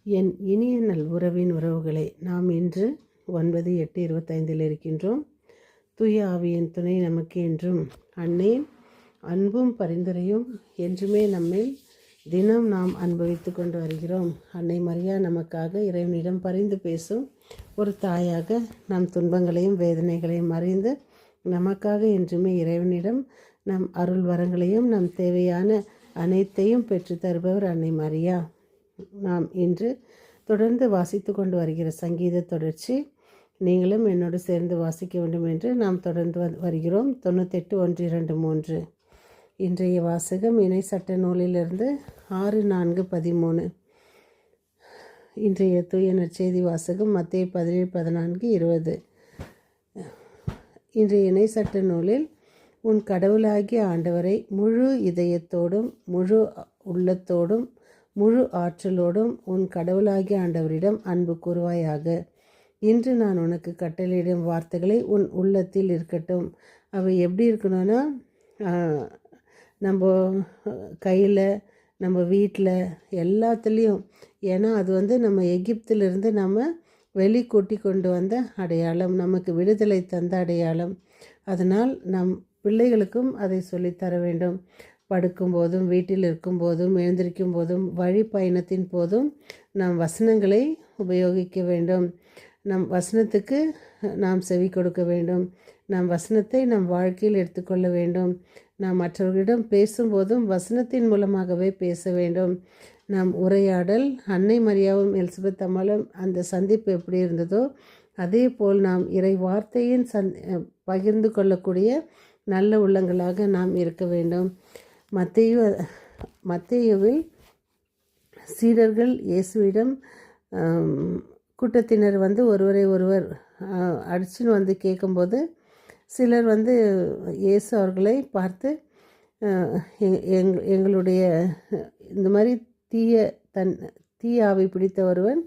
என் இனிய நல் உறவின் உறவுகளை நாம் இன்று 9/8/25 இருக்கின்றோம். தூய ஆவியின் துணை நமக்கு என்றும் அன்னையின் அன்பும் பரிந்துரையும் என்றுமே நம்மில் தினம் நாம் அனுபவித்து கொண்டு வருகிறோம். அன்னை மரியா நமக்காக இறைவனிடம் பரிந்து பேசும் ஒரு தாயாக நம் துன்பங்களையும் வேதனைகளையும் அறிந்து நமக்காக என்றுமே இறைவனிடம் நம் அருள் வரங்களையும் நம் தேவையான அனைத்தையும் பெற்று தருபவர் அன்னை மரியா. நாம் இன்று தொடர்ந்து வாசித்து கொண்டு வருகிற சங்கீத தொடர்ச்சி நீங்களும் என்னோடு சேர்ந்து வாசிக்க வேண்டும் என்று நாம் தொடர்ந்து வருகிறோம். 98:1-2-3. இன்றைய வாசகம் இணை சட்ட நூலிலிருந்து 6:4-13. இன்றைய தூய நற்செய்தி வாசகம் மத்தேயு 17:14-20. இன்றைய இணை சட்ட நூலில் உன் கடவுளாகிய ஆண்டவரை முழு இதயத்தோடும் முழு உள்ளத்தோடும் முழு ஆற்றலோடும் உன் கடவுளாகிய ஆண்டவரிடம் அன்பு கூறுவாயாக. இன்று நான் உனக்கு கட்டளையிடும் வார்த்தைகளை உன் உள்ளத்தில் இருக்கட்டும். அவை எப்படி இருக்கணும்னா, நம்ம கையில் நம்ம வீட்டில் எல்லாத்துலேயும், ஏன்னா அது நம்ம எகிப்திலிருந்து நம்ம வெளிக்கூட்டி கொண்டு வந்த அடையாளம், நமக்கு விடுதலை தந்த அடையாளம். அதனால் நம் பிள்ளைகளுக்கும் அதை சொல்லித்தர வேண்டும். படுக்கும்போதும் வீட்டில் இருக்கும்போதும் எழுந்திருக்கும் போதும் வழி பயணத்தின் போதும் நாம் வசனங்களை உபயோகிக்க வேண்டும். நம் வசனத்துக்கு நாம் செவி கொடுக்க வேண்டும். நம் வசனத்தை நம் வாழ்க்கையில் எடுத்துக்கொள்ள வேண்டும். நாம் மற்றவர்களிடம் பேசும்போதும் வசனத்தின் மூலமாகவே பேச வேண்டும். நம் உரையாடல் அன்னை மரியாவும் எலிசபெத் அம்மாளும் அந்த சந்திப்பு எப்படி இருந்ததோ அதே போல் நாம் இறை வார்த்தையின் பகிர்ந்து கொள்ளக்கூடிய நல்ல உள்ளங்களாக நாம் இருக்க வேண்டும். மத்தேயுவில் சீடர்கள் இயேசுவிடம் கூட்டத்தினர் ஒருவரை ஒருவர் அடிச்சுன்னு கேட்கும்போது சிலர் இயேசு அவர்களை பார்த்து எங்களுடைய இந்த மாதிரி தீய ஆவி பிடித்த ஒருவன்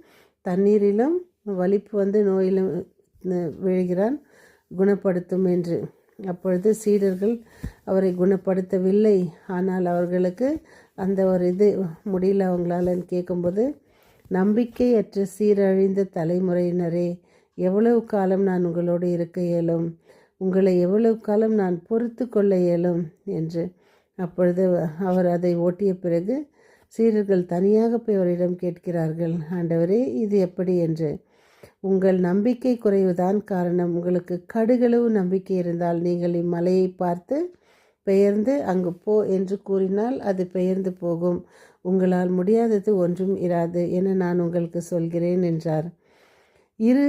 தண்ணீரிலும் வலிப்பு நோயிலும் விழுகிறான், குணப்படுத்தும் என்று. அப்பொழுது சீடர்கள் அவரை குணப்படுத்தவில்லை. ஆனால் அவர்களுக்கு அந்த ஒரு முடியல அவங்களாலன்னு கேட்கும்போது, நம்பிக்கையற்ற சீரழிந்த தலைமுறையினரே, எவ்வளவு காலம் நான் உங்களோடு இருக்க இயலும்? உங்களை எவ்வளவு காலம் நான் பொறுத்து கொள்ள இயலும் என்று. அப்பொழுது அவர் அதை ஓட்டிய பிறகு சீடர்கள் தனியாக போய் அவரிடம் கேட்கிறார்கள், ஆண்டவரே, இது எப்படி என்று. உங்கள் நம்பிக்கை குறைவுதான் காரணம். உங்களுக்கு கடுகளவு நம்பிக்கை இருந்தால் நீங்கள் இம்மலையை பார்த்து பெயர்ந்து அங்கு போ என்று கூறினால் அது பெயர்ந்து போகும். உங்களால் முடியாதது ஒன்றும் இராது என நான் உங்களுக்கு சொல்கிறேன் என்றார். இரு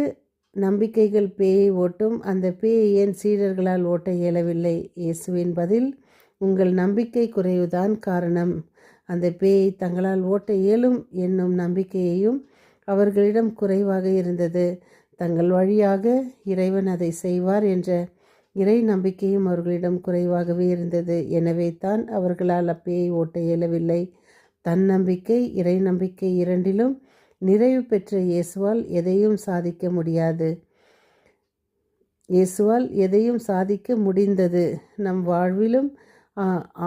நம்பிக்கைகள் பேயை ஓட்டும். அந்த பேயை ஏன் சீடர்களால் ஓட்ட இயலவில்லை? இயேசுவின் பதில், உங்கள் நம்பிக்கை குறைவுதான் காரணம். அந்த பேயை தங்களால் ஓட்ட இயலும் என்னும் நம்பிக்கையையும் அவர்களிடம் குறைவாக இருந்தது. தங்கள் வழியாக இறைவன் அதை செய்வார் என்ற இறை நம்பிக்கையும் அவர்களிடம் குறைவாகவே இருந்தது. எனவே தான் அவர்களால் அப்பேயை ஓட்ட இயலவில்லை. தன்னம்பிக்கை இறை நம்பிக்கை இரண்டிலும் நிறைவு பெற்ற இயேசுவால் எதையும் சாதிக்க முடியாது. இயேசுவால் எதையும் சாதிக்க முடிந்தது. நம் வாழ்விலும்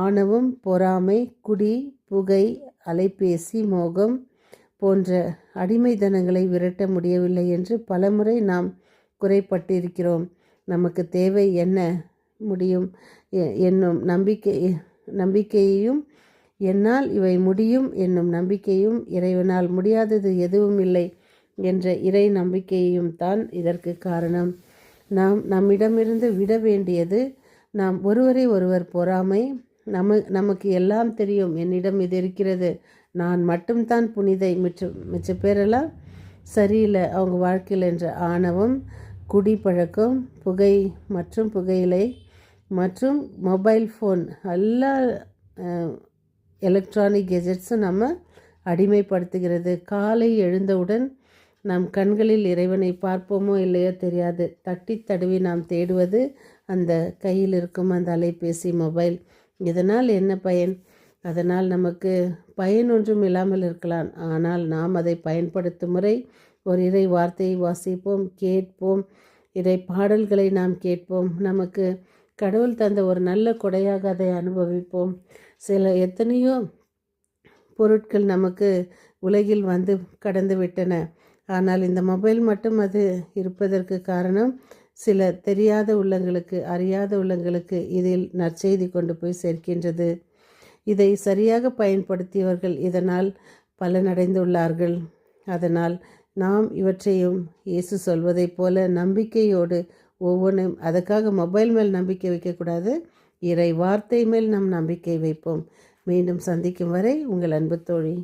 ஆணவம், பொறாமை, குடி, புகை, அலைபேசி, மோகம் போன்ற அடிமைத்தனங்களை விரட்ட முடியவில்லை என்று பலமுறை நாம் குறைப்பட்டிருக்கிறோம். நமக்கு தேவை என்ன? முடியும் என்னும் நம்பிக்கையையும் என்னால் இவை முடியும் என்னும் நம்பிக்கையும் இறைவனால் முடியாதது எதுவும் இல்லை என்ற இறை நம்பிக்கையையும் தான் இதற்கு காரணம். நாம் நம்மிடமிருந்து விட வேண்டியது நாம் ஒருவரை ஒருவர் பொறாமை, நமக்கு எல்லாம் தெரியும், என்னிடம் இது இருக்கிறது, நான் மட்டும்தான் புனிதை, மிச்ச பேரெல்லாம் சரியில்லை அவங்க வாழ்க்கையில் என்ற ஆணவம், குடிப்பழக்கம், புகை மற்றும் புகையிலை மற்றும் மொபைல் ஃபோன், எல்லா எலக்ட்ரானிக் கெஜெட்ஸும் நம்ம அடிமைப்படுத்துகிறது. காலை எழுந்தவுடன் நம் கண்களில் இறைவனை பார்ப்போமோ இல்லையோ தெரியாது. தட்டி தடவி நாம் தேடுவது அந்த கையில் இருக்கும் அந்த அலைபேசி, மொபைல். இதனால் என்ன பயன்? அதனால் நமக்கு பயன் ஒன்றும் இல்லாமல் இருக்கலாம். ஆனால் நாம் அதை பயன்படுத்தும் முறை ஒரு இறை வார்த்தையை வாசிப்போம், கேட்போம், இறை பாடல்களை நாம் கேட்போம், நமக்கு கடவுள் தந்த ஒரு நல்ல கொடையாக அதை அனுபவிப்போம். எத்தனையோ பொருட்கள் நமக்கு உலகில் வந்து கடந்து விட்டன. ஆனால் இந்த மொபைல் மட்டும் அது இருப்பதற்கு காரணம் சில தெரியாத உள்ளங்களுக்கு, அறியாத உள்ளங்களுக்கு இதில் நற்செய்தி கொண்டு போய் சேர்க்கின்றது. இதை சரியாக பயன்படுத்தியவர்கள் இதனால் பலனடைந்துள்ளார்கள். அதனால் நாம் இவற்றையும் இயேசு சொல்வதைப் போல நம்பிக்கையோடு ஒவ்வொன்றும், அதுக்காக மொபைல் மேல் நம்பிக்கை வைக்கக்கூடாது, இறை வார்த்தை மேல் நம் நம்பிக்கை வைப்போம். மீண்டும் சந்திக்கும் வரை உங்கள் அன்பு தோழி.